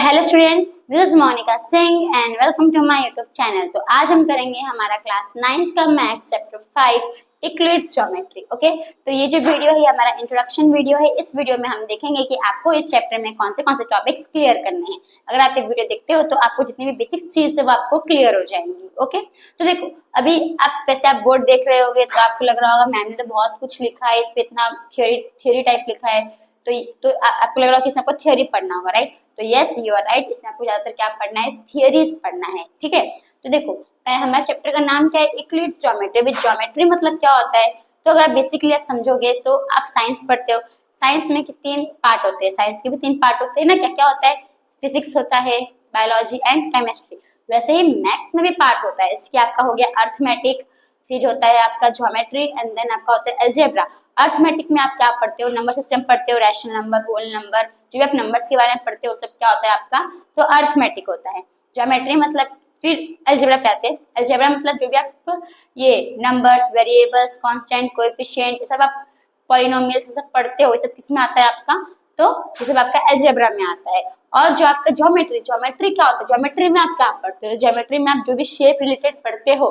Hello students, this is Monika Singh and welcome to my YouTube channel. तो आज हम करेंगे हमारा क्लास 9th का maths chapter 5 Euclid's geometry. Okay, तो ये जो वीडियो है हमारा इंट्रोडक्शन वीडियो है। इस वीडियो में हम देखेंगे कि आपको इस चैप्टर में कौन से टॉपिक्स क्लियर करने हैं। अगर आप ये वीडियो देखते हो तो आपको जितनी भी बेसिक चीज है वो आपको क्लियर हो जाएंगी। ओके, तो देखो अभी आप वैसे आप बोर्ड देख रहे होगे तो आपको लग रहा होगा मैम ने तो बहुत कुछ लिखा है, इस पे इतना थ्योरी टाइप लिखा है, तो आपको लग रहा है कि इसमें आपको थ्योरी पढ़ना होगा, राइट? तो यस यू आर राइट, इसमें आपको ज्यादातर क्या पढ़ना है, थियरीज पढ़ना है। ठीक है, तो देखो हमारा चैप्टर का नाम क्या है, इक्लिड्स ज्योमेट्री। अभी ज्योमेट्री मतलब क्या होता है, तो अगर बेसिकली आप समझोगे तो आप साइंस पढ़ते हो, साइंस में तीन पार्ट होते हैं, साइंस के भी तीन पार्ट होते हैं ना। क्या क्या होता है, फिजिक्स होता है, बायोलॉजी एंड केमिस्ट्री। वैसे ही मैथ्स में भी पार्ट होता है, इसके आपका हो गया अर्थमेटिक, फिर होता है आपका ज्योमेट्री एंड देन आपका होता है अलजेब्रा। अर्थमेटिक में आप क्या पढ़ते हो, नंबर सिस्टम पढ़ते हो, रैशनल नंबर, होल नंबर, जो भी आप नंबर्स के बारे में पढ़ते हो सब क्या होता है आपका, तो अर्थमेटिक होता है। ज्योमेट्री मतलब फिर अलजेब्रा पे आते हैं। अलजेब्रा मतलब जो भी आप ये नंबर्स, वेरिएबल्स, कांस्टेंट, कोएफिशिएंट, ये सब आप पॉलिनोमियल्स सब पढ़ते हो, ये सब किस में आता है आपका, तो ये सब आपका अलजेब्रा में आता है। और जो आपका ज्योमेट्री, ज्योमेट्री क्या होता है, ज्योमेट्री में आप क्या पढ़ते हो, ज्योमेट्री में आप जो भी शेप रिलेटेड पढ़ते हो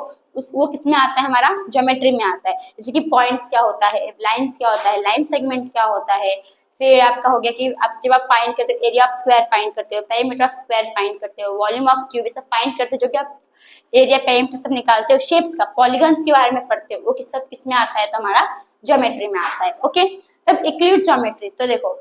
वो किसमें आता है, हमारा ज्योमेट्री में आता है। जैसे कि पॉइंट्स क्या होता है, लाइंस क्या होता है, लाइन सेगमेंट क्या होता है, फिर आपका हो गया कि आप जब आप फाइंड करते हो एरिया ऑफ स्क्वायर फाइंड करते हो, पेरीमीटर ऑफ स्क्वायर फाइंड करते हो, वॉल्यूम ऑफ क्यूब, ये सब फाइंड करते हो, जो भी आप एरिया पेरीमीटर सब निकालते हो, शेप्स का, पॉलीगन्स के बारे में पढ़ते हो, वो किस सब किसमें आता है, तो हमारा ज्योमेट्री में आता है। ओके, तब इक्लिड्स ज्योमेट्री, तो देखो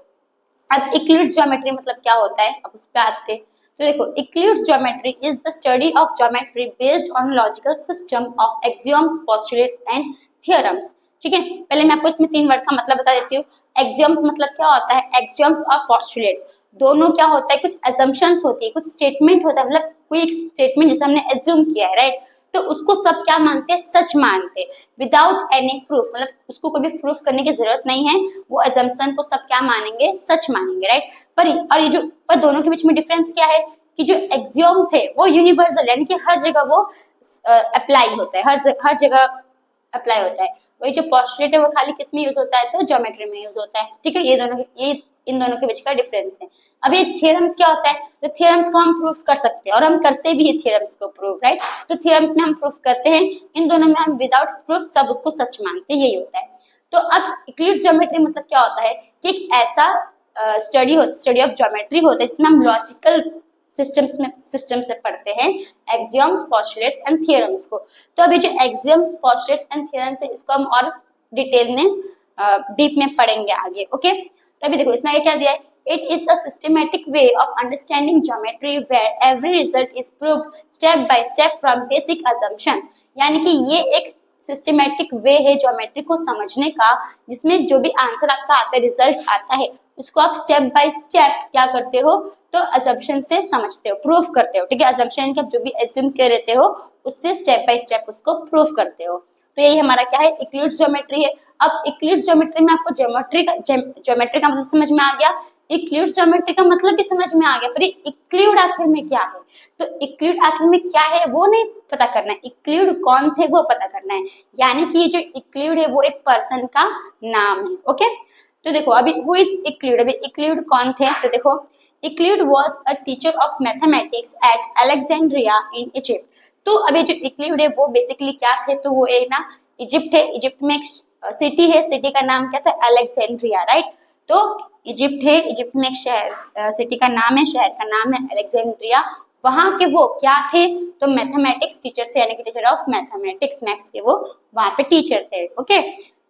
अब इक्लिड्स ज्योमेट्री मतलब क्या होता है, अब उस पर आते हैं। तो देखो Euclid's geometry is the study of geometry based on logical system of axioms, postulates and theorems. ठीक है, पहले मैं आपको इसमें तीन वर्ड का मतलब बता देती हूँ। एक्सियोम्स मतलब क्या होता है, एक्सियोम्स और पोस्टुलेट्स दोनों क्या होता है, कुछ असम्पशंस होती है, कुछ स्टेटमेंट होता है, मतलब कोई एक स्टेटमेंट जिसे हमने एज्यूम किया है, राइट? तो उसको सब क्या मानते हैं, सच मानते हैं, विदाउट एनी प्रूफ, मतलब उसको कोई भी प्रूफ करने की जरूरत नहीं है, वो असम्पशन को सब क्या मानेंगे, सच मानेंगे, राइट? पर ये जो पर दोनों के बीच में डिफरेंस क्या है कि जो एक्सियोम्स है वो यूनिवर्सल, यानी कि हर जगह वो अप्लाई होता है, हर जगह अप्लाई होता है। वही जो पोस्टुलेट है वो खाली किस में यूज होता है, तो ज्योमेट्री में यूज होता है। ठीक है, ये इन दोनों के बीच का डिफरेंस है। अब ये थ्योरम्स क्या होता है, तो थ्योरम्स को हम प्रूफ कर सकते हैं और हम करते भी है थ्योरम्स को प्रूफ, राइट? तो थ्योरम्स में हम प्रूफ करते हैं, इन दोनों में हम विदाउट प्रूफ सब उसको सच मानते हैं, यही होता है। तो अब इक्लिड्स ज्योमेट्री मतलब क्या होता है कि एक ऐसा स्टडी ऑफ ज्योमेट्री होता है जिसमें हम लॉजिकल सिस्टम से पढ़ते हैं एक्सियोम्स, पोस्टुलेट्स एंड थ्योरम्स को। तो अभी जो एक्सियोम्स, पोस्टुलेट्स एंड थ्योरम्स है इसको हम और डिटेल में डीप में पढ़ेंगे आगे। ओके, तो अभी देखो इसमें क्या दिया है, it is a systematic way of understanding geometry where every result is proved step by step from basic assumptions. यानी कि ये एक सिस्टमैटिक वे है ज्योमेट्री को समझने का, जिसमें जो भी आंसर आपका आता है, रिजल्ट आता है, उसको आप स्टेप बाय स्टेप क्या करते हो, तो असम्पशन से समझते हो, प्रूफ करते हो। ठीक है, असम्पशन के जो भी एज्यूम कर रहते हो उससे स्टेप बाय स्टेप उसको प्रूफ करते हो। तो यही हमारा क्या है, इक्लिड्स ज्योमेट्री है। अब इक्लिड्स ज्योमेट्री में आपको ज्योमेट्री का मतलब समझ में आ गया, इक्लिड्स ज्योमेट्री का मतलब भी समझ में आ गया, पर इक्लूड आखिर में क्या है, तो इक्लूड आखिर में क्या है वो नहीं पता करना है, इक्लूड कौन थे वो पता करना है। यानी कि ये जो इक्लूड है वो एक पर्सन का नाम है। ओके, तो देखो अभी हु इज इक्लूड, अभी इक्लूड कौन थे, तो देखो Euclid was a teacher of mathematics at Alexandria in Egypt. तो अभी जो इक्लूड है वो बेसिकली क्या थे, तो वो एक ना इजिप्ट है, इजिप्ट में एक सिटी है, सिटी का नाम क्या था, अलेक्जेंड्रिया, राइट? तो इजिप्ट है, इजिप्ट में एक शहर, सिटी का नाम है, शहर का नाम है अलेक्जेंड्रिया। वहां के वो क्या थे, तो मैथमेटिक्स टीचर थे, यानी कि टीचर ऑफ मैथमेटिक्स, मैथ्स के वो वहां पे टीचर थे। Okay,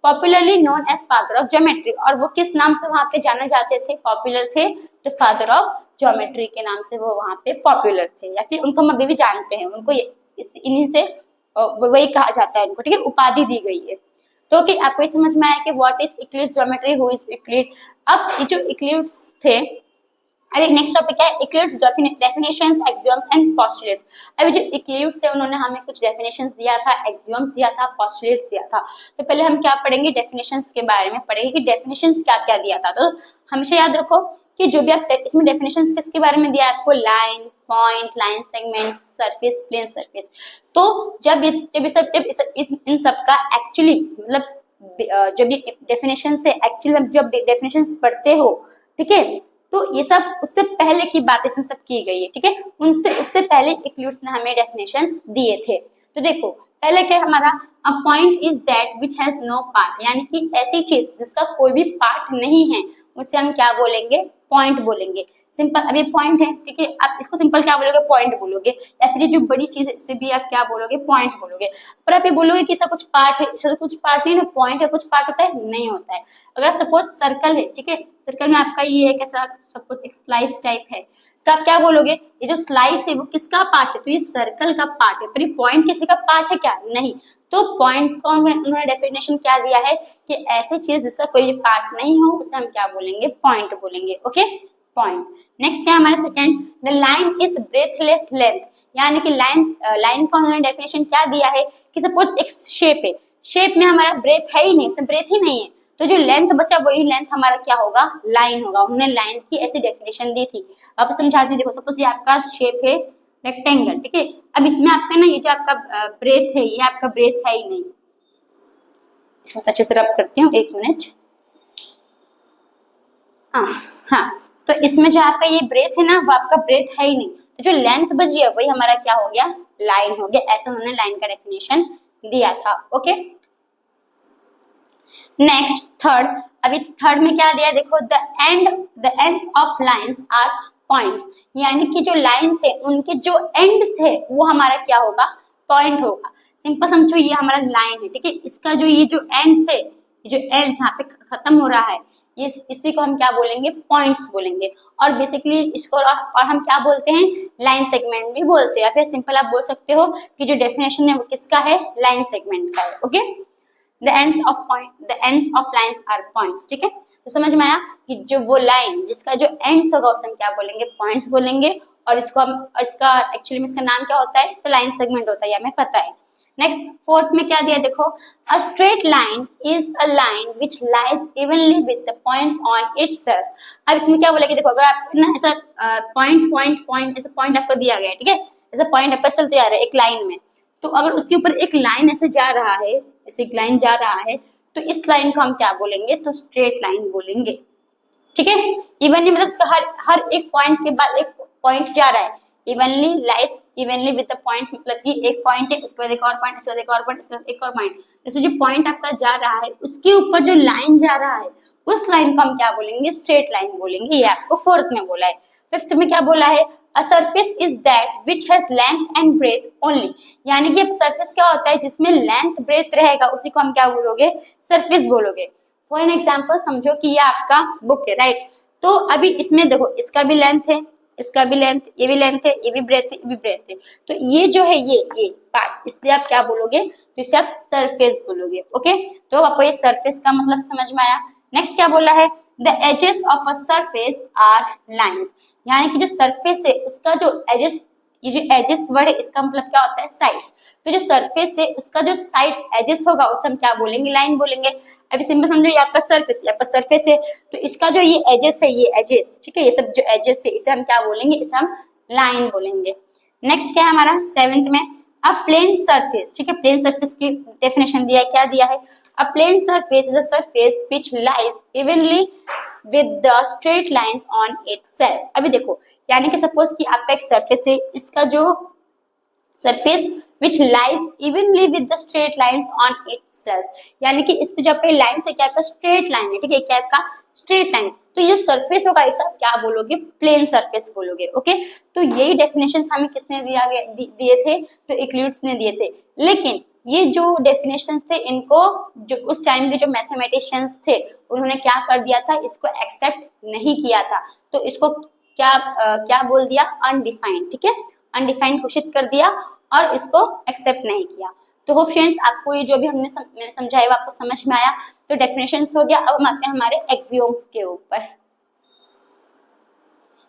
popularly known as father of geometry, और वो किस नाम से वहां पे जाने जाते थे, पॉपुलर थे, तो फादर ऑफ ज्योमेट्री के नाम से वो वहां पे पॉपुलर थे, या फिर उनको हम अभी भी जानते हैं, उनको इन्हीं से वही कहा जाता है उनको। ठीक है, उपाधि दी गई है। तो कि आपको ये समझ में आया कि what is Euclid's geometry, who is Euclid. अब ये जो इक्लिड्स थे, अभी नेक्स्ट टॉपिक है Euclid's definitions, axioms and postulates. अभी जो इक्लिड्स है उन्होंने हमें कुछ डेफिनेशंस दिया था, एक्सियोम्स दिया था, पोस्टुलेट्स दिया था। तो पहले हम क्या पढ़ेंगे, डेफिनेशंस के बारे में पढ़ेंगे कि डेफिनेशंस क्या क्या दिया था। तो हमेशा याद रखो कि जो भी आप इसमें डेफिनेशंस किसके बारे में दिया है आपको, line, point, line segment, surface, plane surface. तो जब इन सब का एक्चुअली मतलब जब ये डेफिनेशन से एक्चुअली जब डेफिनेशंस पढ़ते हो, ठीक है, तो ये सब उससे पहले की बातें सब की गई है, ठीक है। उनसे उससे पहले इक्लूड्स ने हमें डेफिनेशंस दिए थे। तो देखो पहले क्या हमारा, a point is that which has no part, यानी कि ऐसी चीज जिसका कोई भी पार्ट नहीं है उसे हम क्या बोलेंगे, पॉइंट बोलेंगे। सिंपल, अब ये पॉइंट है, ठीक है, आप इसको सिंपल क्या बोलोगे, पॉइंट बोलोगे, या फिर ये जो बड़ी चीज है इससे भी आप क्या बोलोगे, पॉइंट बोलोगे। पर आप ये बोलोगे कि इसका कुछ पार्ट है, इसका तो कुछ पार्ट नहीं ना, पॉइंट है, कुछ पार्ट होता है, नहीं होता है। अगर सपोज सर्कल है, ठीक है, सर्कल में आपका ये एक ऐसा सपोज एक स्लाइस टाइप है, तो आप क्या बोलोगे, ये जो स्लाइस है वो किसका पार्ट है, तो ये सर्कल का पार्ट है, पर ये पॉइंट किसी का पार्ट है क्या, नहीं। तो पॉइंट का उन्होंने डेफिनेशन क्या दिया है कि ऐसी चीज जिसका कोई पार्ट नहीं हो उसे हम क्या बोलेंगे, पॉइंट बोलेंगे, ओके, पॉइंट। नेक्स्ट क्या है हमारा second, the line is breathless length, यानी कि लाइन का उन्होंने डेफिनेशन क्या दिया है कि सपोज एक शेप है, शेप में हमारा ब्रेथ है ही नहीं, इसमें ब्रेथ ही नहीं है, तो जो लेंथ बचा वही लेंथ हमारा क्या होगा, लाइन होगा। उन्होंने लाइन की ऐसी डेफिनेशन दी थी। अब समझाते हैं, देखो सपोज ये आपका शेप है रेक्टेंगल, ठीक है, अब इसमें आपका ना ये जो आपका ब्रेथ है ये आपका ब्रेथ है ही नहीं, इसको अच्छे से रब करती हूँ, एक मिनट, हाँ, तो इसमें जो आपका ये ब्रेथ है ना वो आपका ब्रेथ है ही नहीं, तो जो लेंथ बची है वही हमारा क्या हो गया, लाइन हो गया। ऐसा उन्होंने लाइन का डेफिनेशन दिया था, ओके। नेक्स्ट थर्ड, अभी थर्ड में क्या दिया, देखो the ends of lines are points, यानी कि जो लाइंस है उनके जो एंड्स है वो हमारा क्या होगा, पॉइंट होगा। सिंपल समझो, ये हमारा लाइन है, ठीक है, इसका जो ये जो एंड्स है, ये जो एंड जहाँ पे खत्म हो रहा है, ये इसी को हम क्या बोलेंगे, पॉइंट्स बोलेंगे। और बेसिकली इसको और हम क्या बोलते हैं, लाइन सेगमेंट भी बोलते हैं, या फिर सिंपल आप बोल सकते हो कि जो डेफिनेशन है वो किसका है, लाइन सेगमेंट का है, okay. the ends of lines are points, ठीक है। तो समझ में आया कि जो वो लाइन जिसका जो एंड्स होगा उसे हम क्या बोलेंगे, पॉइंट्स बोलेंगे। और इसको हम, और इसका एक्चुअली में इसका नाम क्या होता है, तो लाइन सेगमेंट होता है, ये हमें पता है। नेक्स्ट फोर्थ में क्या दिया, देखो a straight line is a line which lies evenly with the points on itself. अब इसमें क्या बोलेगा, देखो अगर आप ना ऐसा पॉइंट पॉइंट पॉइंट ऐसा पॉइंट आपको दिया गया है, ठीक है, ऐसा पॉइंट आपका चलते आ रहा है एक लाइन में, तो अगर उसके ऊपर एक लाइन ऐसे जा रहा है, ऐसे एक लाइन जा रहा है, तो इस लाइन को हम क्या बोलेंगे, तो स्ट्रेट लाइन बोलेंगे, ठीक है। इवनली मतलब उसका हर एक पॉइंट के बाद एक पॉइंट जा रहा है, evenly lies evenly with the points, मतलब कि एक पॉइंट है, उसके बाद एक और पॉइंट, उसके बाद एक और पॉइंट, उसके बाद एक और पॉइंट, जैसे जो पॉइंट आपका जा रहा है उसके ऊपर जो लाइन जा रहा है उस लाइन को हम क्या बोलेंगे, स्ट्रेट लाइन बोलेंगे। ये आपको फोर्थ में बोला है। फिफ्थ में क्या बोला है, a surface is that which has length and breadth only, यानी कि अब सरफेस क्या होता है जिसमें लेंथ ब्रेथ रहेगा उसी को हम क्या बोलोगे, सरफेस बोलोगे। फॉर एन एग्जाम्पल समझो कि ये आपका बुक है, राइट, तो अभी इसमें देखो इसका भी लेंथ है, इसका भी लेंथ, ये भी लेंथ है, ये भी ब्रेथ है, ये भी ब्रेथ है, तो ये जो है ये पार्ट, इसलिए आप क्या बोलोगे, तो इसे आप सरफेस बोलोगे, ओके। तो आपको ये सरफेस का मतलब समझ में आया। नेक्स्ट क्या बोला है, the edges of a surface are lines, यानी कि जो सरफेस है उसका जो एजेस, ये जो एजेस वर्ड है इसका मतलब क्या होता है, साइड्स, तो जो सरफेस है उसका जो साइड्स एजेस होगा उसे हम क्या बोलेंगे, लाइन बोलेंगे। अभी सिंपल समझो, ये आपका सरफेस है, तो इसका जो ये एजेस है, ये एजेस, ठीक है, ये सब जो एजेस है इसे हम क्या बोलेंगे, इसे हम लाइन बोलेंगे। नेक्स्ट क्या है हमारा सेवेंथ में, अ प्लेन सरफेस, ठीक है, प्लेन सरफेस की डेफिनेशन दिया है, क्या दिया है, a plane surface is a surface which lies evenly with the straight lines on itself. अभी देखो, यानी कि सपोज कि आपका एक सरफेस है, इसका जो surface which lies evenly with the straight lines on itself, यानी कि इस पे जो आपका लाइन से क्या आपका स्ट्रेट लाइन है, ठीक है, क्या आपका स्ट्रेट लाइन, तो ये सरफेस होगा इसे आप क्या बोलोगे, प्लेन सरफेस बोलोगे, ओके। तो यही डेफिनेशंस हमें किसने दिए थे, तो इक्लिड्स ने दिए थे। लेकिन ये जो डेफिनेशंस थे इनको जो उस टाइम के जो मैथमेटिशियंस थे उन्होंने क्या कर दिया था, इसको एक्सेप्ट नहीं किया था, तो इसको क्या बोल दिया, अनडिफाइंड, ठीक है, अनडिफाइंड घोषित कर दिया और इसको एक्सेप्ट नहीं किया। तो होप फ्रेंड्स आपको ये जो भी मैंने समझाया वो आपको समझ में आया। तो डेफिनेशंस हो गया, अब हम आते हैं हमारे एक्सियोम्स के ऊपर।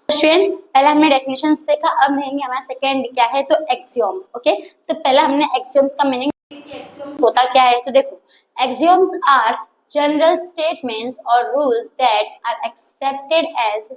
फ्रेंड्स पहले हमने डेफिनेशंस देखा, अब देखेंगे हमारा सेकंड क्या है, तो एक्सियोम्स, ओके। तो पहले हमने एक्सियोम्स का मीनिंग, एक्सियोम्स होता क्या है, तो देखो एक्सियोम्स आर जनरल स्टेटमेंट्स और rules that are accepted as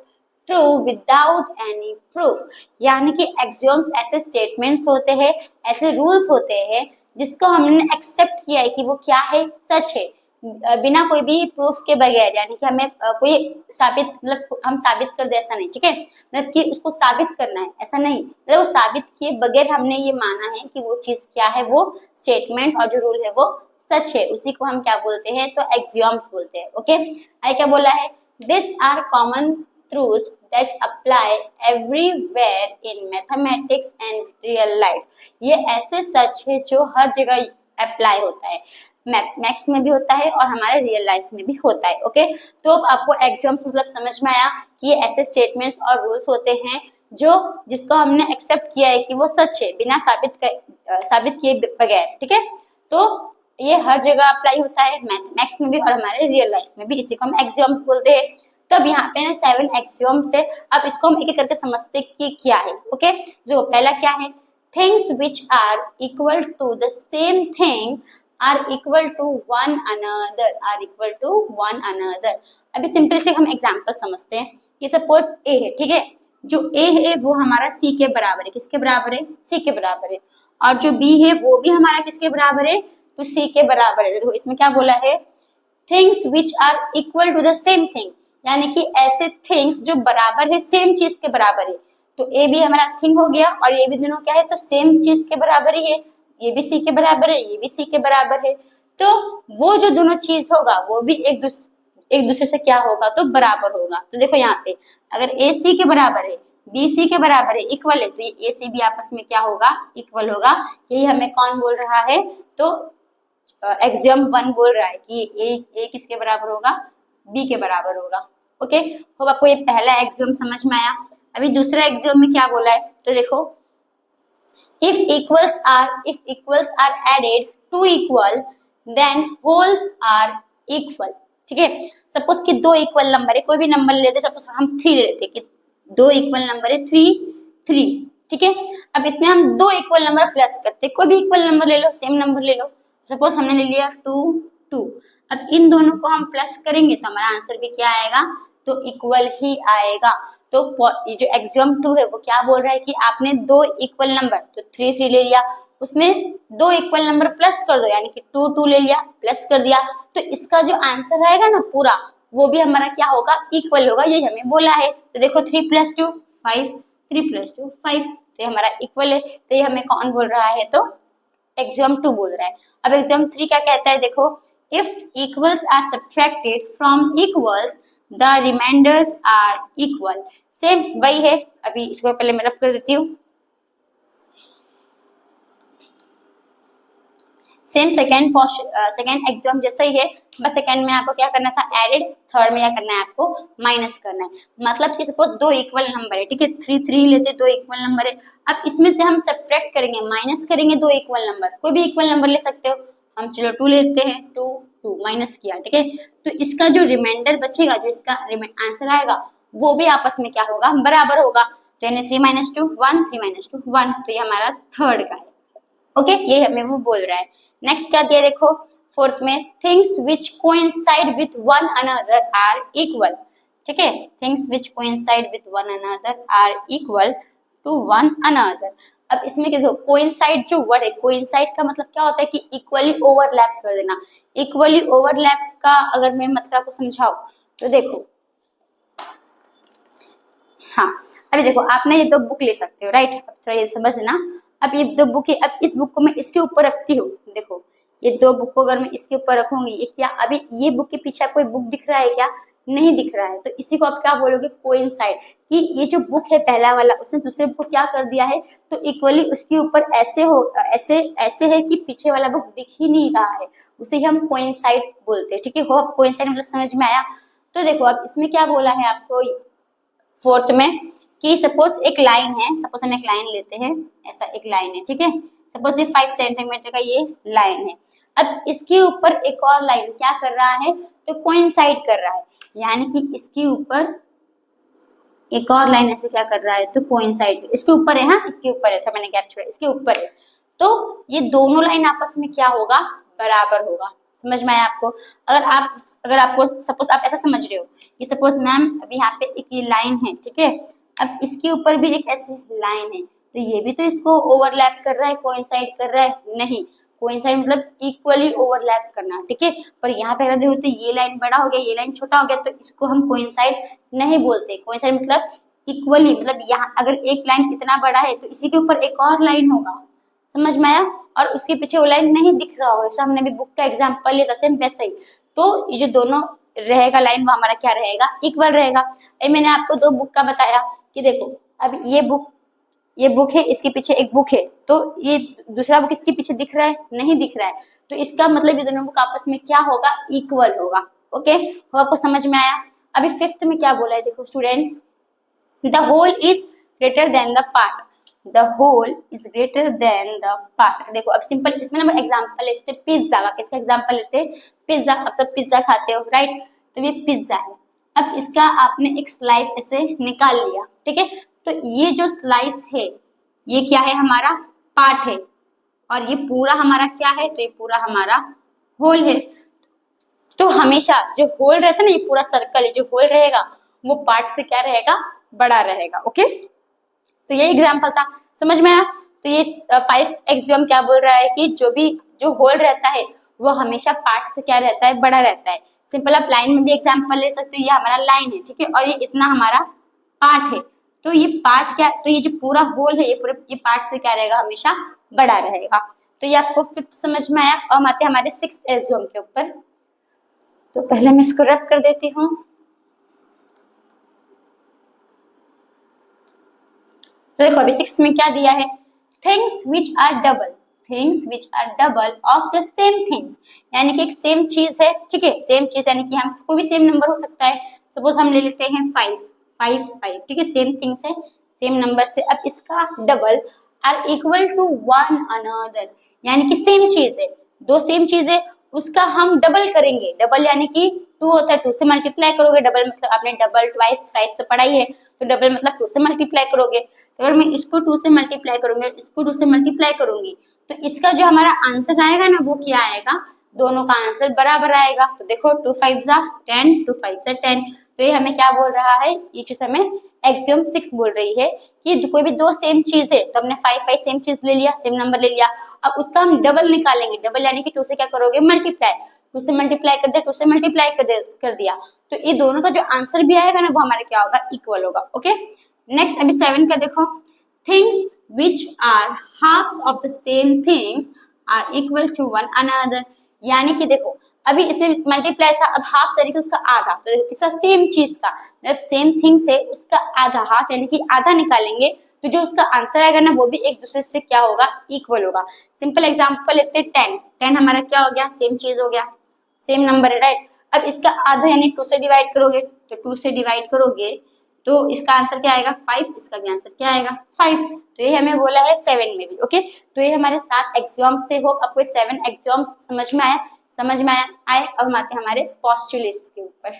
true without any proof, यानी कि एक्सियोम्स ऐसे स्टेटमेंट्स होते हैं, ऐसे रूल्स होते हैं जिसको हमने एक्सेप्ट किया है कि वो क्या है, सच है, बिना कोई भी प्रूफ के बगैर, यानी कि हमें कोई साबित, मतलब हम साबित कर दे ऐसा नहीं, ठीक है, मतलब कि उसको साबित करना है ऐसा नहीं, मतलब वो साबित किए बगैर हमने ये माना है कि वो चीज क्या है, वो स्टेटमेंट और जो रूल है वो सच है, उसी को हम क्या बोलते हैं, तो एक्सियोम्स बोलते हैं। ओके, आई क्या बोला है, this are common truths that apply everywhere in mathematics and real life। ये ऐसे सच है जो हर जगह अप्लाई होता है, मैथमेटिक्स में भी होता है और हमारे रियल लाइफ में भी होता है। ओके, तो अब आपको एक्सियोम्स मतलब समझ में आया कि ये ऐसे स्टेटमेंट्स और रूल्स होते हैं जो जिसको हमने एक्सेप्ट किया है कि वो सच है बिना साबित किए बगैर, ठीक है, तो ये हर जगह अप्लाई होता है, मैथमेटिक्स में भी और हमारे रियल लाइफ में भी, इसी को हम एक्सियोम्स बोलते हैं। तो अब यहाँ पे ना 7 एक्सियोम्स है, अब इसको हम एक एक करके समझते हैं कि क्या है। ओके, जो पहला क्या है, things which are equal to the same thing are equal to one another, are equal to one another. अभी सिंपल से हम एग्जांपल समझते हैं कि सपोज ए है, ठीक है, जो ए है वो हमारा सी के बराबर है, किसके बराबर है, सी के बराबर है, और जो बी है वो भी हमारा किसके बराबर है, तो सी के बराबर है। तो इसमें क्या बोला है, things which are equal to the same thing, यानी कि ऐसे थिंग्स जो बराबर है, सेम चीज के बराबर है, तो ए भी हमारा थिंग हो गया और ये भी दोनों क्या है, तो सेम चीज के बराबर ही है, ये भी सी के बराबर है, ये भी सी के बराबर है, तो वो जो दोनों चीज होगा वो भी एक दूसरे से क्या होगा, तो बराबर होगा। तो देखो यहाँ पे अगर ए सी के बराबर है, बी सी के बराबर है, इक्वल है, तो ये ए सी भी आपस में क्या होगा, इक्वल होगा। यही हमें कौन बोल रहा है, तो एक्सियम 1 बोल रहा है कि ए किसके बराबर होगा, बी के बराबर होगा। ओके, होप आपको ये पहला एक्सियम समझ में आया। अभी दूसरा एक्सियम में क्या बोला है, तो देखो if equals are added to equal then wholes are equal। ठीक है, सपोज कि दो इक्वल नंबर है, कोई भी नंबर ले लेते, सपोज हम 3 ले लेते कि दो इक्वल नंबर है 3, ठीक है, अब इसमें हम दो इक्वल नंबर प्लस करते, कोई भी इक्वल नंबर ले लो, सेम नंबर ले लो, सपोज हमने ले लिया 2, अब इन दोनों को हम प्लस करेंगे तो हमारा आंसर भी क्या आएगा, तो इक्वल ही आएगा। तो ये जो एक्सियम 2 है वो क्या बोल रहा है कि आपने दो इक्वल नंबर, तो 3 ले लिया, उसमें दो इक्वल नंबर प्लस कर दो, यानी कि 2 ले लिया, प्लस कर दिया, तो इसका जो आंसर आएगा ना पूरा, वो भी हमारा क्या होगा, इक्वल होगा, यही हमें बोला है। तो देखो 3 + 2 5, 3 + 2 5, तो ये हमारा इक्वल है, तो ये हमें कौन बोल रहा है, तो एक्सियम 2 बोल रहा है। अब एक्सियम 3 क्या कहता है, देखो if equals are subtracted from equals the remainders are equal. Same वही है, अभी इसको पहले मैं रब कर देती हूँ। सेम सेकंड एक्सियम जैसा ही है, बस सेकंड में आपको क्या करना था, एडेड, थर्ड में क्या करना है, आपको माइनस करना है। मतलब कि सपोज दो इक्वल नंबर है, ठीक है, 3 लेते, दो इक्वल नंबर है, अब इसमें से हम सब्ट्रैक्ट करेंगे, माइनस करेंगे दो इक्वल नंबर, कोई भी इक्वल नंबर ले सकते हो, हम चलो 2 लेते हैं, 2 माइनस किया, ठीक है, तो इसका जो रिमाइंडर बचेगा, जो इसका आंसर आएगा, वो भी आपस में क्या होगा, बराबर होगा। तो यानी 3 - 2 1, 3 - 2 1, तो ये हमारा थर्ड का है। ओके, ये हमें वो बोल रहा है। नेक्स्ट क्या दिया, देखो फोर्थ में, things which coincide with one another are equal. ठीक है, things which coincide with one another are equal to one another. अब इसमें क्या देखो, कोइंसाइड जो वर्ड है, कोइंसाइड का मतलब क्या होता है कि इक्वली ओवरलैप कर देना। इक्वली ओवरलैप का अगर मैं मतलब आपको समझाऊं तो देखो, हाँ अभी देखो आप ना ये दो बुक ले सकते हो, राइट, अब थोड़ा ये समझ लेना। अब ये दो बुक है, अब इस बुक को मैं इसके ऊपर रखती हूँ, देखो ये दो बुक को अगर मैं इसके ऊपर रखूंगी, ये क्या, अभी ये बुक के पीछे कोई बुक दिख रहा है क्या, नहीं दिख रहा है, तो इसी को आप क्या बोलोगे, कोइंसाइड, कि ये जो बुक है पहला वाला, उसने दूसरे बुक को क्या कर दिया है, तो इक्वली उसके ऊपर ऐसे है कि पीछे वाला बुक दिख ही नहीं रहा है, उसे हम कोइंसाइड बोलते हैं। ठीक है, हो कोइंसाइड मतलब समझ में आया। तो देखो अब इसमें क्या बोला है आपको फोर्थ में, कि सपोज एक लाइन है, सपोज हम एक लाइन लेते हैं, ऐसा एक लाइन है, ठीक है, सपोज ये 5 सेंटीमीटर का ये लाइन है, अब इसके ऊपर एक और लाइन क्या कर रहा है, तो कोइंसाइड कर रहा है, यानी कि इसके ऊपर एक और लाइन ऐसे क्या कर रहा है, तो कोइंसाइड, इसके ऊपर है, हाँ इसके ऊपर है, था मैंने गैप छोड़ा, इसके ऊपर है, तो ये दोनों लाइन आपस में क्या होगा, बराबर होगा। समझ में आया आपको। अगर आपको सपोज आप ऐसा समझ रहे हो कि सपोज मैम अभी यहाँ पे एक ये लाइन है, ठीक है, अब इसके ऊपर भी एक ऐसी लाइन है, तो ये भी तो इसको ओवरलैप कर रहा है, कोइंसाइड कर रहा है, नहीं, कोइंसाइड मतलब इक्वली ओवरलैप करना, ठीक है। पर यहाँ पे अगर देखो तो ये लाइन बड़ा हो गया, ये लाइन छोटा हो गया, तो इसको हम कोइंसाइड नहीं बोलते। कोइंसाइड मतलब इक्वली, मतलब यहाँ अगर एक लाइन इतना बड़ा है तो इसी के ऊपर एक और लाइन होगा, समझ में आया, और उसके पीछे वो लाइन नहीं दिख रहा होगा। जैसे हमने भी बुक का एग्जांपल लिया था सेम वैसे ही। तो ये जो दोनों रहेगा लाइन वो हमारा क्या रहेगा, इक्वल रहेगा। मैंने आपको दो बुक का बताया कि देखो अब ये बुक है, इसके पीछे एक बुक है, तो ये दूसरा बुक इसके पीछे दिख रहा है, नहीं दिख रहा है, तो इसका मतलब ये दोनों बुक आपस में क्या होगा, इक्वल होगा। ओके, तो आपको समझ में आया। अभी फिफ्थ में क्या बोला है, देखो students, the whole is greater than the part, the whole is greater than the part. देखो अब सिंपल इसमें हम एग्जांपल लेते हैं पिज्जा का, किसका एग्जांपल लेते हैं, पिज्जा। अब सब पिज्जा खाते हो राइट, तो ये पिज्जा है। अब इसका आपने एक स्लाइस ऐसे निकाल लिया, ठीक है, तो ये जो स्लाइस है ये क्या है, हमारा पार्ट है, और ये पूरा हमारा क्या है, तो ये पूरा हमारा होल है। तो हमेशा जो होल रहता है ना, ये पूरा सर्कल है, जो होल रहेगा वो पार्ट से क्या रहेगा, बड़ा रहेगा। ओके, तो ये एग्जाम्पल था, समझ में आया। तो ये 5x हम क्या बोल रहा है कि जो होल रहता है वो हमेशा पार्ट से क्या रहता है, बड़ा रहता है। सिंपल आप लाइन में भी एग्जांपल ले सकते हो, ये हमारा लाइन है, ठीक है, और ये इतना हमारा पार्ट है, तो ये पार्ट क्या, तो ये जो पूरा होल है ये पार्ट से क्या रहेगा, हमेशा बड़ा रहेगा। तो ये आपको फिफ्थ समझ में आया। अब हम आते हैं हमारे सिक्स्थ एग्जाम के ऊपर। तो पहले मैं इसको रब कर देती हूँ। तो देखो अभी सिक्स्थ में क्या दिया है, things which are double, things which are double of the same things, यानी कि एक सेम चीज है, ठीक है, सेम चीज यानी कि हम कोई भी सेम नंबर हो सकता है। सपोज हम ले लेते हैं 5 5 5, ठीक है, सेम थिंग्स है, सेम नंबर से। अब इसका double are equal to one another, यानी कि सेम चीज है, दो सेम चीज है, उसका हम डबल करेंगे। डबल यानी कि 2 होता है, 2 से मल्टीप्लाई करोगे। डबल मतलब आपने डबल ट्वाइस थ्राइस तो पढ़ा ही है, तो डबल मतलब 2 से मल्टीप्लाई करोगे। तो अगर मैं इसको 2 से मल्टीप्लाई करूंगी, इसको 2 से मल्टीप्लाई करूंगी, तो इसका जो हमारा आंसर आएगा ना वो क्या आएगा, दोनों का आंसर बराबर आएगा। तो देखो 2 5 10, 2 5 10, तो ये हमें क्या बोल रहा है, ये चीज हमें एक्सियम 6 बोल रही है कि कोई भी दो सेम चीज है, तो हमने 5 5 सेम चीज ले लिया, सेम नंबर ले लिया। अब उसका हम डबल निकालेंगे, डबल यानी कि 2 से क्या करोगे, मल्टीप्लाई, 2 से मल्टीप्लाई कर दिया, 2 से मल्टीप्लाई कर दिया, तो ये दोनों का जो आंसर भी आएगा ना वो हमारा क्या होगा, इक्वल होगा। ओके, नेक्स्ट अभी 7 का देखो, things which are halves of the same things are equal to one another, यानी कि देखो अभी इसमें मल्टीप्लाई था, अब हाफ यानी कि उसका आधा, तो देखो इसका सेम चीज का मतलब सेम थिंग्स है उसका आधा, हाफ यानी कि आधा निकालेंगे, तो जो उसका आंसर आएगा ना वो भी एक दूसरे से क्या होगा, इक्वल होगा। सिंपल एग्जांपल लेते हैं 10, 10 हमारा क्या हो गया, सेम चीज हो गया, सेम नंबर है राइट। अब इसका आधा यानी 2 से डिवाइड करोगे, तो 2 से डिवाइड करोगे तो इसका आंसर क्या आएगा, 5, इसका भी आंसर क्या आएगा, 5। तो ये हमें बोला है 7 में भी। ओके, तो ये हमारे 7 एक्सियोम्स थे। होप आपको 7 एक्सियोम्स समझ में आया, आए। अब हम आते हैं हमारे पोस्टुलेट्स के ऊपर।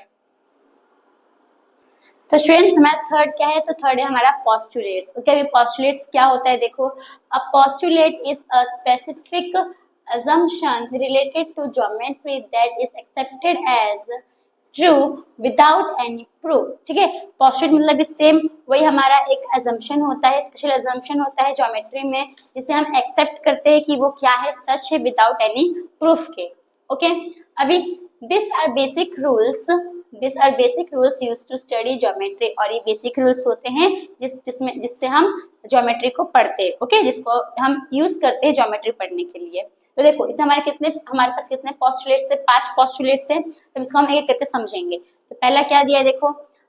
तो स्टूडेंट्स हमारा थर्ड क्या है, तो थर्ड है हमारा पोस्टुलेट्स। ओके, अभी पोस्टुलेट्स क्या होता है, देखो अ postulate is a specific assumption related to geometry that is accepted as true without any proof, ठीक है। पोस्टुलेट मतलब सेम वही हमारा एक assumption होता है, स्पेशल assumption होता है ज्योमेट्री में, जिसे हम एक्सेप्ट करते हैं कि वो क्या है, सच है विदाउट एनी प्रूफ के। ओके, अभी this are basic rules used to study geometry, और ये बेसिक रूल्स होते हैं जिससे हम ज्योमेट्री को पढ़ते हैं। ओके, जिसको हम यूज करते हैं ज्योमेट्री पढ़ने के लिए। तो देखो इसे हमारे पास कितने पोस्टुलेट्स है, 5 पोस्टुलेट्स है, तो इसको हम एक एक करके समझेंगे। तो पहला क्या दिया है, देखो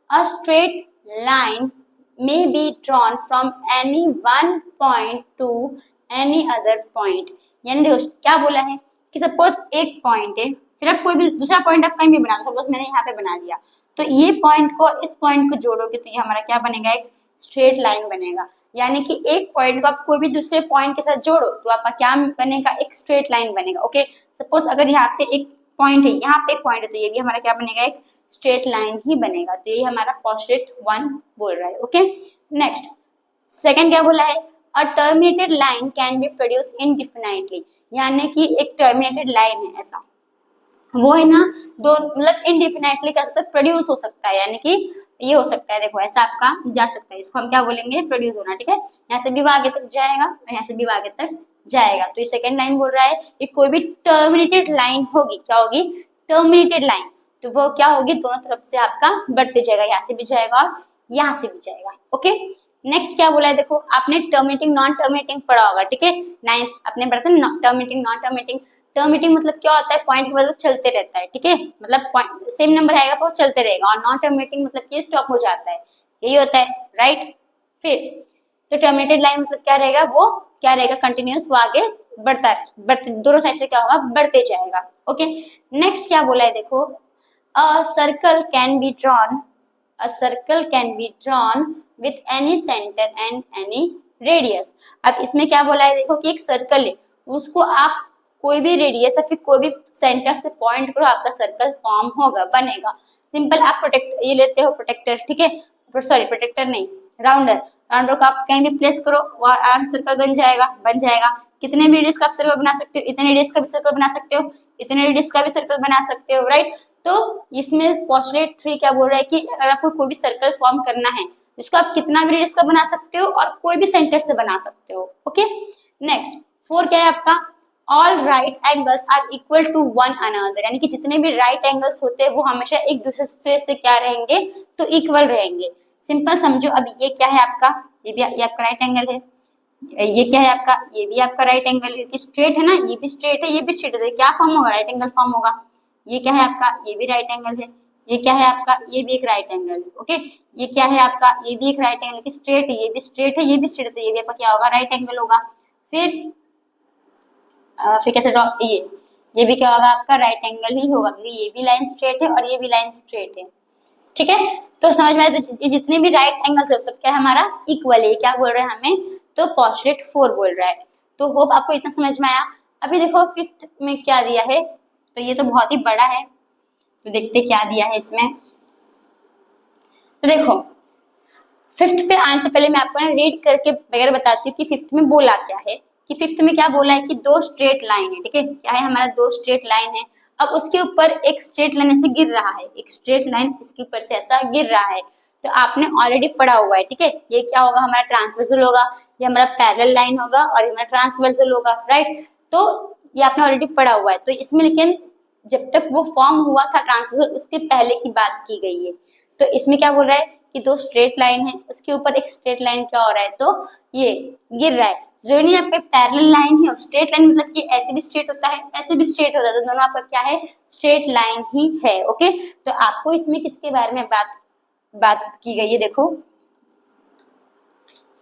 a straight line may be drawn from any one point two any other point, यानी देखो क्या बोला है कि सपोज एक पॉइंट है, फिर आप कोई भी दूसरा पॉइंट आप कहीं भी बना दो, सपोज मैंने यहाँ पे बना दिया, तो ये पॉइंट को इस पॉइंट को जोड़ोगे तो ये हमारा क्या बनेगा, एक स्ट्रेट लाइन बनेगा। यानी कि एक पॉइंट को आप कोई भी दूसरे पॉइंट के साथ जोड़ो तो आपका क्या बनेगा, एक स्ट्रेट लाइन बनेगा। ओके, सपोज अगर यहाँ पे एक पॉइंट है, यहाँ पे एक पॉइंट है, तो ये भी हमारा क्या बनेगा, एक स्ट्रेट लाइन ही बनेगा। तो ये हमारा पोस्टुलेट 1 बोल रहा है। ओके, नेक्स्ट सेकंड क्या बोला है, a terminated line can be produced indefinitely, यानी कि एक टर्मिनेटेड लाइन है ऐसा, वो है ना दो मतलब इनडिफिनाइटली का प्रोड्यूस हो सकता है, यानी कि ये हो सकता है, देखो ऐसा आपका जा सकता है, इसको हम क्या बोलेंगे, प्रोड्यूस होना, ठीक है। यहाँ से भी वो आगे तक जाएगा और यहाँ से भी वो आगे तक जाएगा। तो ये सेकंड लाइन बोल रहा है कि कोई भी टर्मिनेटेड लाइन होगी, क्या होगी, टर्मिनेटेड लाइन, तो वो क्या होगी, दोनों तरफ से आपका बढ़ते जाएगा, यहाँ से भी जाएगा और यहाँ से भी जाएगा। ओके, नेक्स्ट क्या बोला है, देखो आपने टर्मिनेटिंग नॉन टर्मिनेटिंग पढ़ा होगा, ठीक है, 9th आपने पढ़ा था टर्मिनेटिंग नॉन टर्मिनेटिंग। टर्मिनेटिंग मतलब क्या होता है, पॉइंट के बाद चलते रहता है, ठीक है, मतलब पॉइंट सेम नंबर आएगा वो चलते रहेगा, और नॉन टर्मिनेटिंग मतलब कि स्टॉप हो जाता है, यही होता है, राइट। फिर तो टर्मिनेटेड लाइन मतलब क्या रहेगा, वो क्या रहेगा, कंटिन्यूअस, वो आगे बढ़ता बढ़ते दोनों साइड से क्या होगा, बढ़ते जाएगा। ओके, नेक्स्ट क्या बोला है, देखो a circle can be drawn, a circle can be drawn with any center and any radius। अब इसमें क्या बोला है, देखो कि एक सर्कल है, उसको आप कोई भी रेडियस या फिर कोई भी सेंटर से पॉइंट करो, आपका सर्कल फॉर्म होगा, बनेगा। सिंपल, आप प्रोटेक्ट ये लेते हो प्रोटेक्टर, ठीक है, सॉरी प्रोटेक्टर नहीं, राउंडर, राउंडर को आप कहीं भी प्लेस करो, वो आराम सर्कल बन जाएगा, बन जाएगा। कितने भी रेडियस का आप सर्कल बना सकते हो, इतने रेडियस का भी सर्कल बना सकते हो, इतने रेडियस का भी सर्कल बना सकते हो, राइट। तो इसमें पोस्टुलेट 3 क्या बोल रहा है कि अगर आपको कोई भी सर्कल फॉर्म करना है, जिसको आप कितना भी रेडियस का बना सकते हो और कोई भी सेंटर से बना सकते हो। ओके, नेक्स्ट 4 क्या है आपका, all right angles are equal to one another, यानी कि जितने भी राइट एंगल्स होते हैं वो हमेशा एक दूसरे से क्या रहेंगे, तो इक्वल रहेंगे। सिंपल समझो, अब ये क्या है आपका, ये आपका राइट एंगल है, ये क्या है आपका, ये भी आपका राइट एंगल है, स्ट्रेट है ना, ये भी स्ट्रेट है, ये भी स्ट्रेट है, तो क्या फॉर्म होगा, राइट एंगल फॉर्म होगा। ये क्या है आपका, ये भी राइट एंगल है, ये क्या है आपका, ये भी एक राइट एंगल है। ओके, ये क्या है आपका, ये भी एक राइट एंगल, स्ट्रेट है, ये भी स्ट्रेट है, ये भी स्ट्रेट है, तो ये भी आपका क्या होगा, राइट एंगल होगा। फिर कैसे ड्रॉ, ये भी क्या होगा आपका, राइट एंगल ही होगा, क्योंकि ये भी लाइन स्ट्रेट है और ये भी लाइन स्ट्रेट है, ठीक है। तो समझ में आया, तो जितने भी राइट एंगल्स है सब क्या है हमारा, इक्वल है, क्या बोल रहे हैं हमें, तो पोस्टुलेट 4 बोल रहा है। तो होप आपको इतना समझ में आया। अभी देखो 5th में क्या दिया है, तो ये तो बहुत ही बड़ा है, तो देखते क्या दिया है इसमें। तो देखो 5th पे आने से पहले मैं आपको ना रीड करके वगैरह बताती हूँ कि 5th में बोला क्या है, कि 5th में क्या बोला है कि 2 स्ट्रेट लाइन है, ठीक है, क्या है हमारा, 2 स्ट्रेट लाइन है। अब उसके ऊपर एक स्ट्रेट लाइन ऐसे गिर रहा है, एक स्ट्रेट लाइन इसके ऊपर से ऐसा गिर रहा है, तो आपने ऑलरेडी पढ़ा हुआ है, ठीक है, ये क्या होगा, हमारा ट्रांसवर्सल होगा, ये हमारा पैरेलल लाइन होगा और ये हमारा ट्रांसवर्सल होगा, राइट। तो ये आपने ऑलरेडी पढ़ा हुआ है। तो इसमें लेकिन जब तक वो फॉर्म हुआ था ट्रांसवर्सल, उसके पहले की बात की गई है। तो इसमें क्या बोल रहा है कि 2 स्ट्रेट लाइन है, उसके ऊपर एक स्ट्रेट लाइन क्या हो रहा है, तो ये गिर रहा है। जो नहीं आपके पैरेलल लाइन है, स्ट्रेट लाइन मतलब कि ऐसे भी स्ट्रेट होता है, ऐसे भी स्ट्रेट होता है, तो दोनों आपका क्या है, स्ट्रेट लाइन ही है। ओके, तो आपको इसमें किसके बारे में बात की गई है, देखो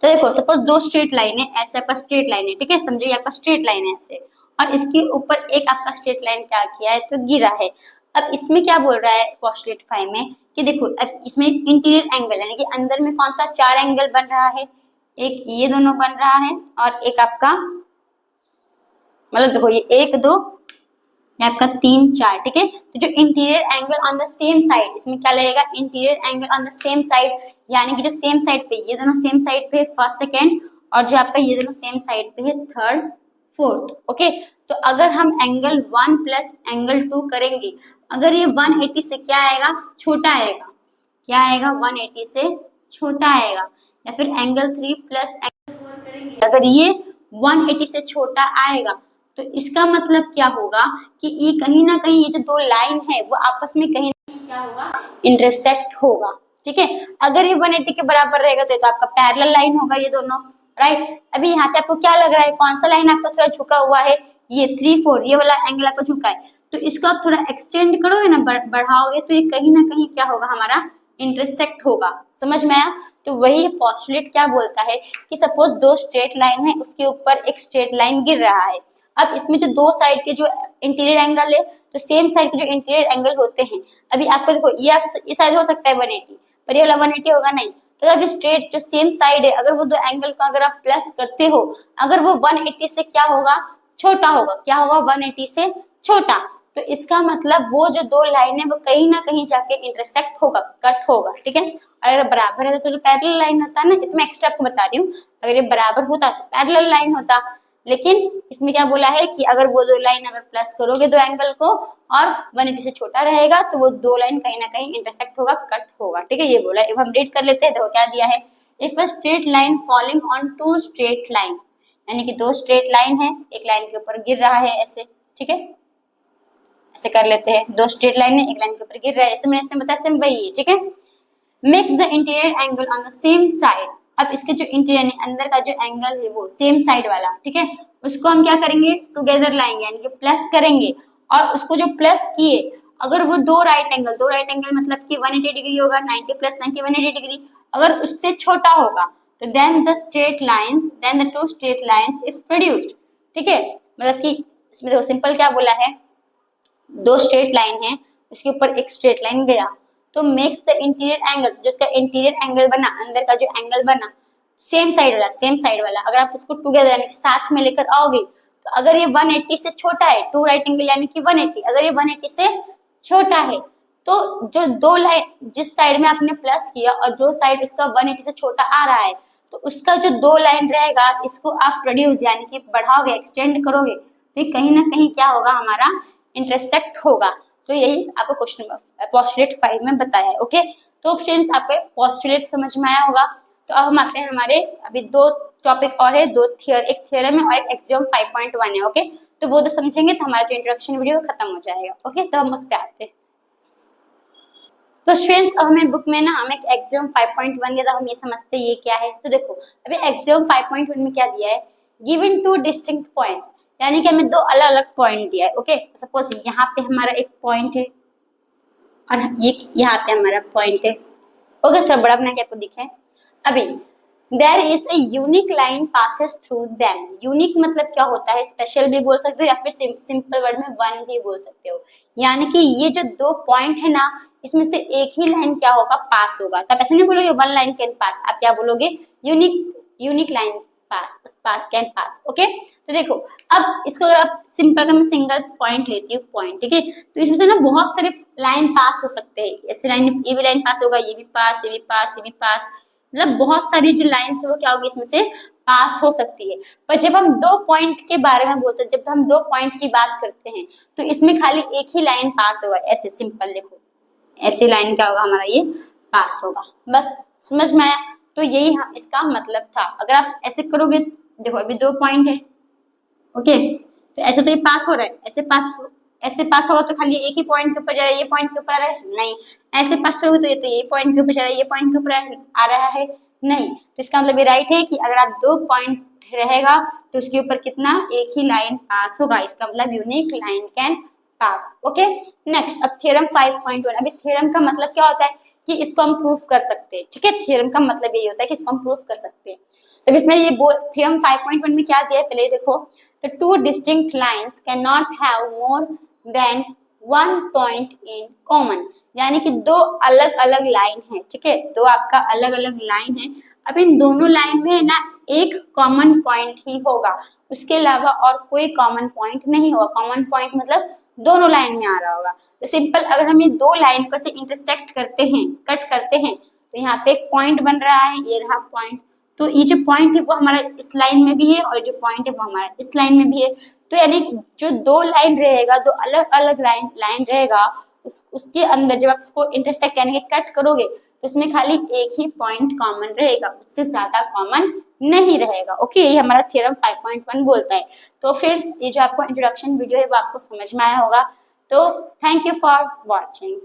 तो देखो सपोज 2 स्ट्रेट लाइन है, ऐसे आपका स्ट्रेट लाइन है, ठीक है, समझिए आपका स्ट्रेट लाइन है ऐसे, और इसके ऊपर एक आपका स्ट्रेट लाइन क्या किया है, तो गिरा है। अब इसमें क्या बोल रहा है पोस्टुलेट 5 में कि देखो अब इसमें इंटीरियर एंगल यानी कि अंदर में कौन सा 4 एंगल बन रहा है, एक ये दोनों बन रहा है और एक आपका, मतलब देखो ये 1 2 ये आपका 3 4, ठीक है। तो जो interior angle on the same side, इसमें क्या लगेगा, interior angle on the same side, यानी कि जो सेम साइड पे, ये दोनों सेम साइड पे है फर्स्ट सेकेंड, और जो आपका ये दोनों सेम साइड पे है थर्ड फोर्थ। ओके, तो अगर हम एंगल 1 प्लस एंगल 2 करेंगे, अगर ये 180 से क्या आएगा, छोटा आएगा, क्या आएगा, 180 से छोटा आएगा, या फिर एंगल 3 प्लस एंगल 4 करेंगे, अगर ये 180 से छोटा आएगा, तो इसका मतलब क्या होगा कि ये कहीं ना कहीं ये जो 2 लाइन है वो आपस में कहीं ना कहीं क्या होगा, इंटरसेक्ट होगा, ठीक है। अगर ये 180 के बराबर रहेगा तो आपका पैरेलल लाइन होगा ये दोनों, राइट। अभी यहाँ पे आपको क्या लग रहा है, कौन सा लाइन आपका थोड़ा झुका हुआ है, ये 3 4 ये वाला एंगल आपका झुका है, तो इसको आप थोड़ा एक्सटेंड करोगे ना, बढ़ाओगे, तो ये कहीं ना कहीं क्या होगा, हमारा इंटरसेक्ट होगा। समझ में आया। तो वही पोस्टुलेट क्या बोलता है कि सपोज 2 स्ट्रेट लाइन है, उसके ऊपर एक स्ट्रेट लाइन गिर रहा है। अब इसमें जो 2 साइड के जो इंटीरियर एंगल है, तो सेम साइड के जो इंटीरियर एंगल होते हैं, अभी आपको देखो ये साइड हो सकता है 180, पर ये वाला 180 होगा नहीं। तो अभी स्ट्रेट जो सेम साइड है, अगर वो 2 एंगल को अगर आप प्लस करते हो, अगर वो 180 से क्या होगा, छोटा होगा, क्या होगा, 180 से छोटा, तो इसका मतलब वो जो 2 लाइन है वो कहीं ना कहीं जाके इंटरसेक्ट होगा, कट होगा, ठीक है। अगर बराबर है तो जो पैरेलल लाइन होता है ना, मैं एक्स्ट्रा आपको बता रही हूँ, अगर ये बराबर होता तो पैरेलल लाइन होता, लेकिन इसमें क्या बोला है कि अगर वो 2 लाइन अगर प्लस करोगे 2 एंगल को और 180 से छोटा रहेगा, तो वो 2 लाइन कहीं ना कहीं इंटरसेक्ट होगा, कट होगा, ठीक है, ये बोला है। अब हम रीड कर लेते हैं, देखो क्या दिया है, if a straight line falling on 2 straight line, यानी कि दो स्ट्रेट लाइन है, एक लाइन के ऊपर गिर रहा है ऐसे, ठीक है, ऐसे कर लेते हैं, दो स्ट्रेट लाइन है, एक लाइन के ऊपर गिर रहा है, ऐसे मैंने ऐसे बताया, सेम वही है, ठीक है। Makes the interior angle on the same side, अब इसके जो इंटीरियर अंदर का जो एंगल है वो सेम साइड वाला, ठीक है, उसको हम क्या करेंगे, टुगेदर लाएंगे, यानी कि प्लस करेंगे, और उसको जो प्लस किए, अगर वो दो राइट एंगल मतलब कि 180 डिग्री होगा, 90 प्लस 90 180 डिग्री, अगर उससे छोटा होगा तो then the two straight lines is produced, ठीक है, मतलब कि इसमें देखो सिंपल क्या बोला है, दो स्ट्रेट लाइन है, उसके ऊपर एक स्ट्रेट लाइन गया, तो मेक्स द इंटीरियर एंगल, जिसका इंटीरियर एंगल बना, अंदर का जो एंगल बना सेम साइड वाला, अगर आप उसको टुगेदर यानी कि साथ में लेकर आओगे, तो अगर ये 180 से छोटा है, टू राइट एंगल यानी कि 180, अगर ये 180 से छोटा है, तो जो दो लाइन जिस साइड में आपने प्लस किया और जो साइड इसका 180 से छोटा आ रहा है, तो उसका जो दो लाइन रहेगा, इसको आप प्रोड्यूस यानी कि बढ़ाओगे, एक्सटेंड करोगे, तो कहीं ना कहीं क्या होगा, हमारा इंटरसेक्ट होगा। तो यही आपको क्वेश्चन पोस्टुलेट 5 में बताया है। ओके, तो फ्रेंड्स आपको पोस्टुलेट समझ में आया होगा। तो अब हम आते हैं हमारे अभी दो टॉपिक और है, एक थ्योरम है और एक एक्सियोम 5.1 है। ओके, तो वो तो समझेंगे तो हमारा जो इंट्रोडक्शन वीडियो खत्म हो जाएगा। ओके, तो हम उस पर आते हैं। तो फ्रेंड्स अब हमें बुक में ना हमें एक्सियोम 5.1 दिया था, हम ये समझते हैं ये क्या है। तो देखो अभी एक्सियोम 5.1 में क्या दिया है, गिवन टू डिस्टिंक्ट पॉइंट्स, यानी कि हमें दो अलग अलग पॉइंट दिया है। ओके, सपोज यहाँ पे हमारा एक पॉइंट है और ये यहाँ पे हमारा पॉइंट है। ओके, थोड़ा बड़ा बना के आपको दिखे। अभी there is a unique line passes through them, unique मतलब क्या होता है, स्पेशल भी बोल सकते हो या फिर सिंपल वर्ड में वन भी बोल सकते हो, यानी कि ये जो दो पॉइंट है ना, इसमें से एक ही लाइन क्या होगा, पास होगा। तब ऐसे नहीं बोलोगे वन लाइन कैन पास, आप क्या बोलोगे, यूनिक लाइन पास, उस पास कैन पास। ओके, तो देखो अब इसको अगर आप सिंपल का मैं सिंगल पॉइंट लेती हूँ पॉइंट, ठीक है, तो इसमें से ना बहुत सारे लाइन पास हो सकते हैं, ऐसे लाइन, ये भी लाइन पास होगा, ये भी पास, ये भी पास, ये भी पास, मतलब बहुत सारी जो लाइन्स है वो क्या होगी, इसमें से पास हो सकती है। पर जब हम दो पॉइंट के बारे में बोलते हैं, जब हम दो पॉइंट की बात करते हैं, तो इसमें खाली एक ही लाइन पास होगा, ऐसे सिंपल देखो, ऐसी लाइन क्या होगा हमारा, ये पास होगा। बस समझ में आया। तो यही इसका मतलब था। अगर आप ऐसे करोगे, देखो अभी दो पॉइंट है, ओके, तो ऐसे तो ये पास हो रहा है, ऐसे पास होगा तो खाली एक ही पॉइंट के ऊपर जा रहा है, ये पॉइंट के ऊपर आ रहा है, नहीं, ऐसे पास करोगे तो ये पॉइंट के ऊपर जा रहा है, ये पॉइंट के ऊपर आ रहा है, नहीं। तो इसका मतलब ये राइट है कि अगर आप दो पॉइंट रहेगा तो उसके ऊपर कितना, एक ही लाइन पास होगा, इसका मतलब unique line can pass. Okay, next अब थ्योरम 5.1। अभी थ्योरम का मतलब क्या होता है कि इसको हम प्रूफ कर सकते हैं, ठीक है, थ्योरम का मतलब यही होता है कि इसको हम प्रूफ कर सकते हैं। तो इसमें ये थ्योरम 5.1 में क्या दिया है, पहले देखो, तो two distinct lines can not have more than one point in common, यानी कि दो अलग अलग लाइन है, ठीक है, दो आपका अलग अलग लाइन है, अब इन दोनों लाइन में ना एक कॉमन पॉइंट ही होगा, उसके अलावा और कोई कॉमन पॉइंट नहीं होगा। कॉमन पॉइंट मतलब दोनों लाइन में आ रहा होगा। तो सिंपल अगर हम ये दो लाइन को से इंटरसेक्ट करते हैं, कट करते हैं, तो यहाँ पे एक पॉइंट बन रहा है, ये रहा पॉइंट, तो ये जो पॉइंट है वो हमारा इस लाइन में भी है और जो पॉइंट है वो हमारा इस लाइन में भी है। तो यानी जो दो लाइन रहेगा, दो अलग अलग लाइन रहेगा, उसके अंदर जब आप उसको इंटरसेक्ट यानी कि कट करोगे तो उसमें खाली एक ही पॉइंट कॉमन रहेगा, उससे ज्यादा कॉमन नहीं रहेगा। ओके, ये हमारा थ्योरम 5.1 बोलता है। तो फ्रेंड्स ये जो आपको इंट्रोडक्शन वीडियो है वो आपको समझ में आया होगा। तो थैंक यू फॉर वॉचिंग।